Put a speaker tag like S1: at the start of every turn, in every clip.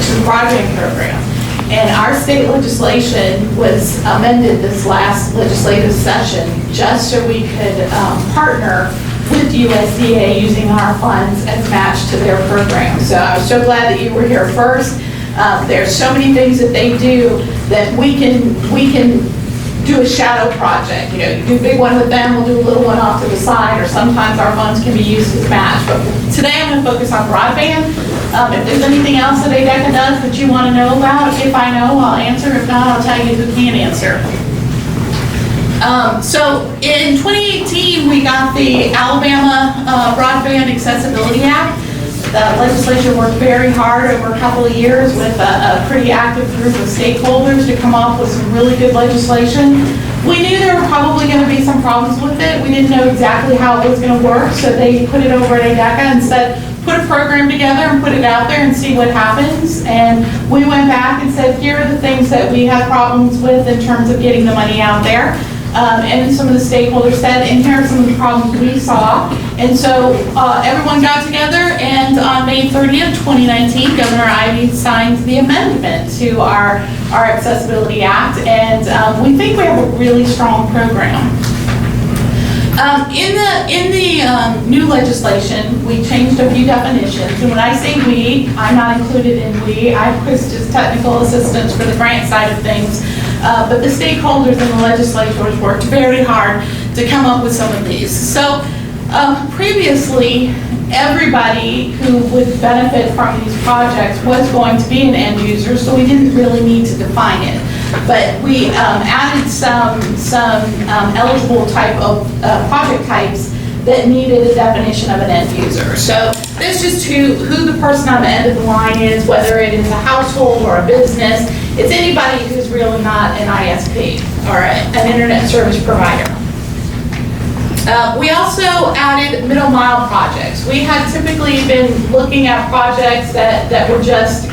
S1: to the broadband program. And our state legislation was amended this last legislative session just so we could partner with USDA using our funds as match to their program. So I was so glad that you were here first. There's so many things that they do that we can do a shadow project. You know, you do a big one with them, we'll do a little one off to the side, or sometimes our funds can be used as match. But today I'm going to focus on broadband. If there's anything else that ADECA does that you want to know about, if I know, I'll answer. If not, I'll tell you who can answer. So in 2018, we got the Alabama Broadband Accessibility Act. The legislature worked very hard over a couple of years with a pretty active group of stakeholders to come up with some really good legislation. We knew there were probably going to be some problems with it. We didn't know exactly how it was going to work, so they put it over at ADECA and said, put a program together and put it out there and see what happens. And we went back and said, here are the things that we had problems with in terms of getting the money out there. And some of the stakeholders said, and here are some of the problems we saw. And so everyone got together, and on May 30th, 2019, Governor Ivey signed the amendment to our Accessibility Act, and we think we have a really strong program. In the new legislation, we changed a few definitions, and when I say we, I'm not included in we. I was just technical assistance for the grant side of things. But the stakeholders and the legislators worked very hard to come up with some of these. So previously, everybody who would benefit from these projects was going to be an end user, so we didn't really need to define it. But we added some eligible type of project types that needed a definition of an end user. So this is who the person on the end of the line is, whether it is a household or a business. It's anybody who's really not an ISP or an internet service provider. We also added middle mile projects. We had typically been looking at projects that were just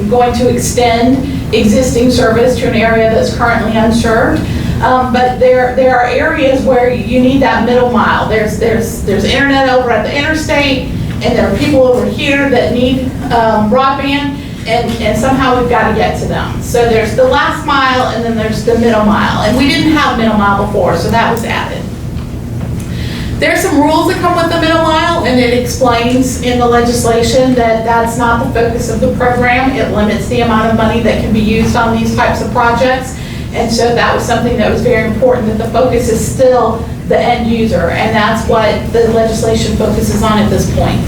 S1: going to extend existing service to an area that's currently unserved. But there are areas where you need that middle mile. There's internet over at the interstate, and there are people over here that need broadband, and somehow we've got to get to them. So there's the last mile, and then there's the middle mile. And we didn't have middle mile before, so that was added. There's some rules that come with the middle mile, and it explains in the legislation that that's not the focus of the program. It limits the amount of money that can be used on these types of projects. And so that was something that was very important, that the focus is still the end user, and that's what the legislation focuses on at this point.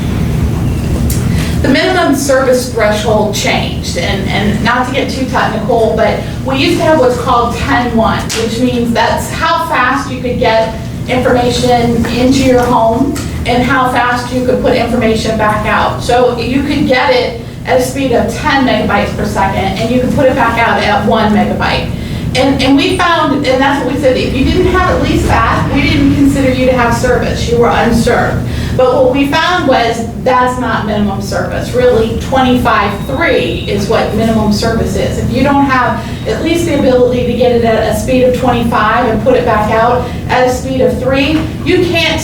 S1: The minimum service threshold changed, and not to get too technical, but we used to have what's called 10-1, which means that's how fast you could get information into your home and how fast you could put information back out. So you could get it at a speed of 10 megabytes per second, and you could put it back out at 1 megabyte. And we found, and that's what we said, if you didn't have at least that, we didn't consider you to have service. You were unserved. But what we found was that's not minimum service. Really, 25.3 is what minimum service is. If you don't have at least the ability to get it at a speed of 25 and put it back out at a speed of 3, you can't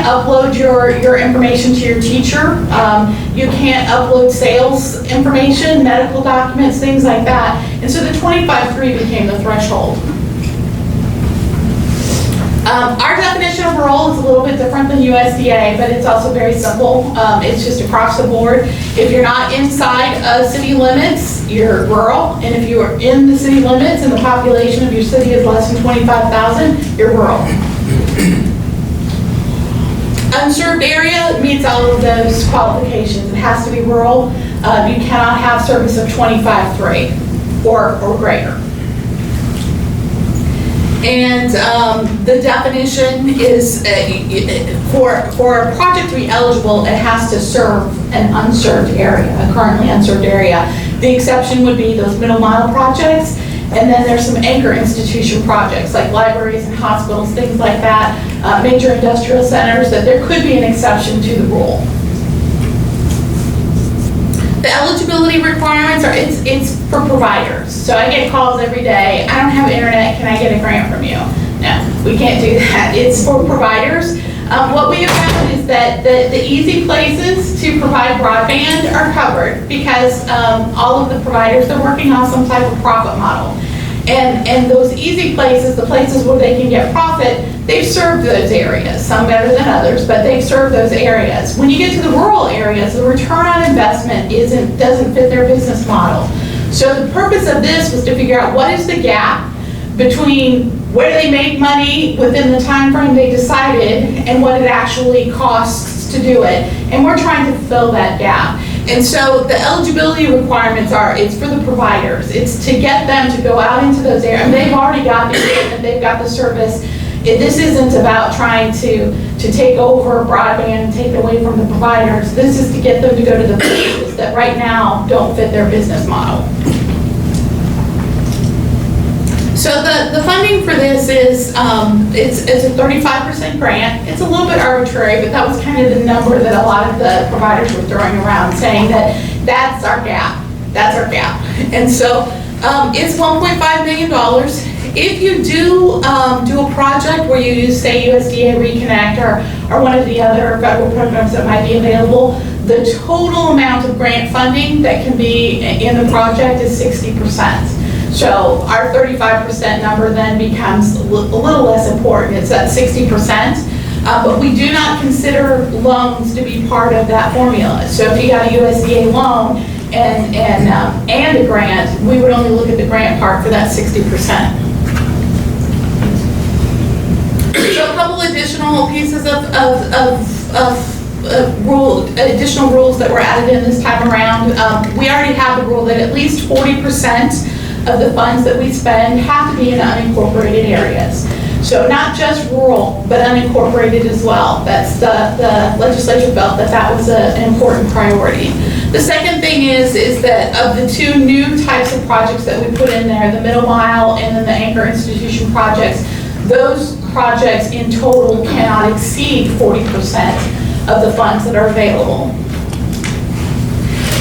S1: upload your information to your teacher. You can't upload sales information, medical documents, things like that. And so the 25.3 became the threshold. Our definition of rural is a little bit different than USDA, but it's also very simple. It's just across the board. If you're not inside city limits, you're rural. And if you are in the city limits and the population of your city is less than 25,000, you're rural. Unserved area meets all of those qualifications. It has to be rural. You cannot have service of 25.3 or greater. And the definition is for a project to be eligible, it has to serve an unserved area, a currently unserved area. The exception would be those middle mile projects, and then there's some anchor institution projects like libraries and hospitals, things like that, major industrial centers, that there could be an exception to the rule. The eligibility requirements are, it's for providers. So I get calls every day, I don't have internet, can I get a grant from you? No, we can't do that. It's for providers. What we have found is that the easy places to provide broadband are covered because all of the providers are working on some type of profit model. And those easy places, the places where they can get profit, they've served those areas, some better than others, but they've served those areas. When you get to the rural areas, the return on investment doesn't fit their business model. So the purpose of this was to figure out what is the gap between where they make money within the time frame they decided and what it actually costs to do it. And we're trying to fill that gap. And so the eligibility requirements it's for the providers. It's to get them to go out into those areas. And they've already got the equipment, they've got the service. This isn't about trying to take over broadband and take it away from the providers. This is to get them to go to the places that right now don't fit their business model. So the funding for this is, it's a 35% grant. It's a little bit arbitrary, but that was kind of the number that a lot of the providers were throwing around, saying that that's our gap. That's our gap. And so it's $1.5 million. If you do a project where you use, say, USDA Reconnect or one of the other federal programs that might be available, the total amount of grant funding that can be in the project is 60%. So our 35% number then becomes a little less important. It's at 60%, but we do not consider loans to be part of that formula. So if you got a USDA loan and a grant, we would only look at the grant part for that 60%. So a couple additional pieces of additional rules that were added in this time around. We already have the rule that at least 40% of the funds that we spend have to be in unincorporated areas. So not just rural, but unincorporated as well. That's the legislature felt that was an important priority. The second thing is that of the two new types of projects that we put in there, the middle mile and then the anchor institution projects, those projects in total cannot exceed 40% of the funds that are available.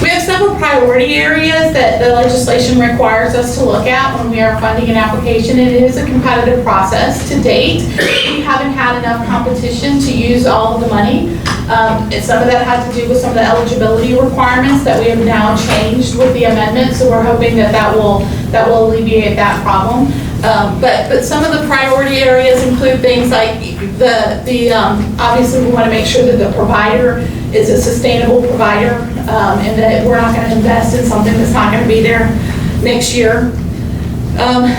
S1: We have several priority areas that the legislation requires us to look at when we are funding an application. It is a competitive process. To date, we haven't had enough competition to use all of the money. And some of that has to do with some of the eligibility requirements that we have now changed with the amendment. So we're hoping that will alleviate that problem. But some of the priority areas include things like obviously we want to make sure that the provider is a sustainable provider and that we're not going to invest in something that's not going to be there next year.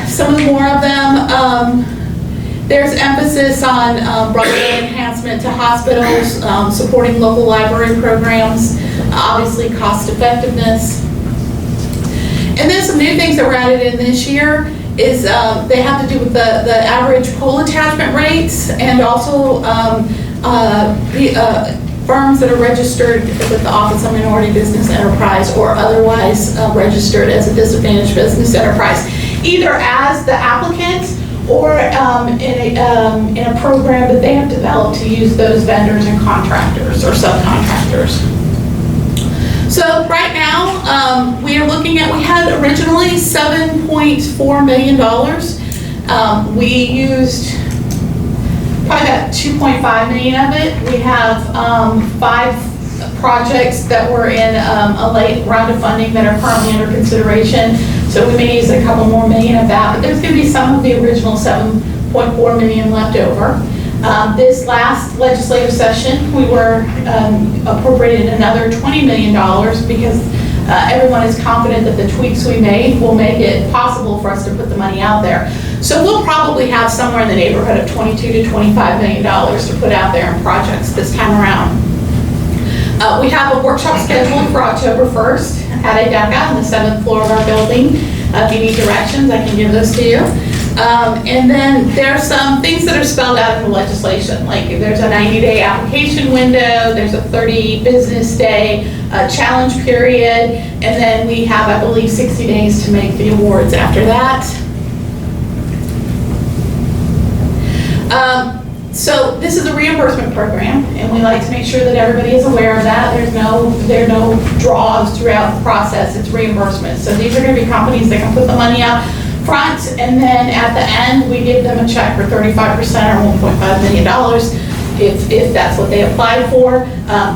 S1: Some of the more of them, there's emphasis on broadband enhancement to hospitals, supporting local library programs, obviously cost effectiveness. And then some new things that were added in this year is they have to do with the average pole attachment rates and also firms that are registered with the Office of Minority Business Enterprise or otherwise registered as a disadvantaged business enterprise, either as the applicant or in a program that they have developed to use those vendors and contractors or subcontractors. So right now, we are looking at, we had originally $7.4 million. We used probably about 2.5 million of it. We have 5 projects that were in a late round of funding that are currently under consideration. So we may use a couple more million of that, but there's going to be some of the original 7.4 million left over. This last legislative session, we were appropriated another $20 million because everyone is confident that the tweaks we made will make it possible for us to put the money out there. So we'll probably have somewhere in the neighborhood of $22 to $25 million to put out there in projects this time around. We have a workshop scheduled for October 1st at ADECA on the 7th floor of our building. If you need directions, I can give those to you. And then there are some things that are spelled out in the legislation, like there's a 90-day application window, there's a 30 business day challenge period, and then we have, I believe, 60 days to make the awards after that. So this is a reimbursement program, and we like to make sure that everybody is aware of that. There are no draws throughout the process. It's reimbursement. So these are going to be companies that can put the money out front, and then at the end we give them a check for 35% or $1.5 million. if that's what they applied for.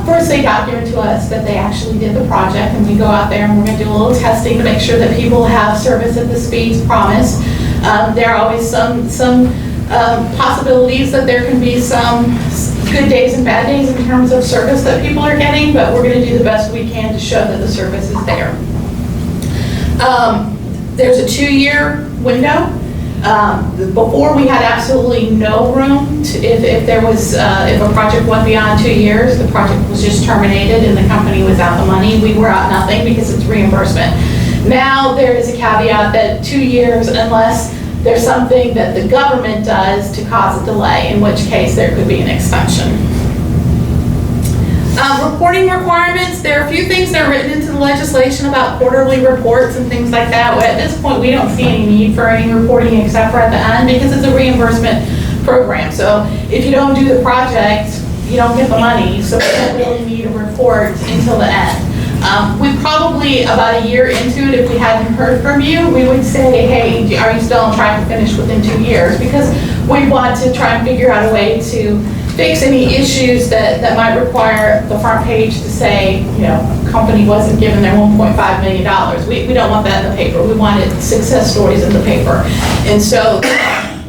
S1: First, they document to us that they actually did the project, and we go out there and we're going to do a little testing to make sure that people have service at the speeds promised. There are always some possibilities that there can be some good days and bad days in terms of service that people are getting, but we're going to do the best we can to show that the service is there. There's a 2-year window. Before, we had absolutely no room to, if a project went beyond 2 years, the project was just terminated and the company was out the money. We were out nothing because it's reimbursement. Now there is a caveat that 2 years, unless there's something that the government does to cause a delay, in which case there could be an extension. Reporting requirements, there are a few things that are written into the legislation about quarterly reports and things like that. At this point, we don't see any need for any reporting except for at the end because it's a reimbursement program. So if you don't do the project, you don't get the money, so we don't really need a report until the end. We probably, about a year into it, if we hadn't heard from you, we would say, hey, are you still on track to finish within 2 years? Because we want to try and figure out a way to fix any issues that might require the front page to say, company wasn't given their $1.5 million. We don't want that in the paper. We wanted success stories in the paper. And so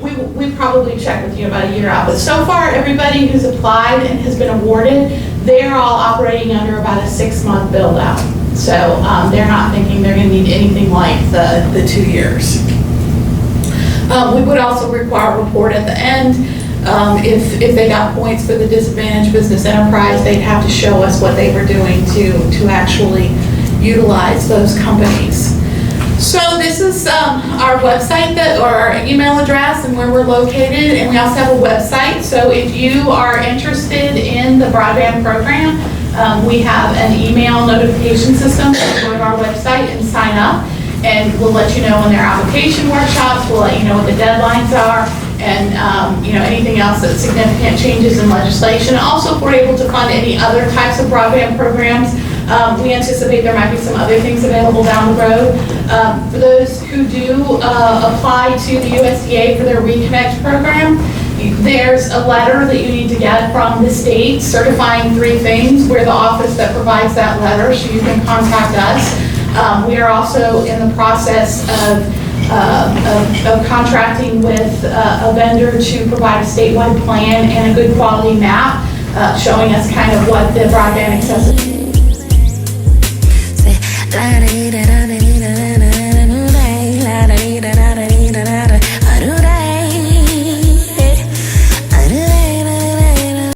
S1: we probably check with you about a year out. But so far, everybody who's applied and has been awarded, they're all operating under about a 6-month build out. So they're not thinking they're going to need anything like the 2 years. We would also require a report at the end. If they got points for the disadvantaged business enterprise, they'd have to show us what they were doing to actually utilize those companies. So this is our website or our email address and where we're located, and we also have a website. So if you are interested in the broadband program, we have an email notification system. So go to our website and sign up, and we'll let you know when there are application workshops. We'll let you know what the deadlines are, and anything else that's significant changes in legislation. Also, if we're able to fund any other types of broadband programs, we anticipate there might be some other things available down the road. For those who do apply to the USDA for their Reconnect program, there's a letter that you need to get from the state certifying 3 things. We're the office that provides that letter, so you can contact us. We are also in the process of contracting with a vendor to provide a statewide plan and a good quality map showing us kind of what the broadband accessibility.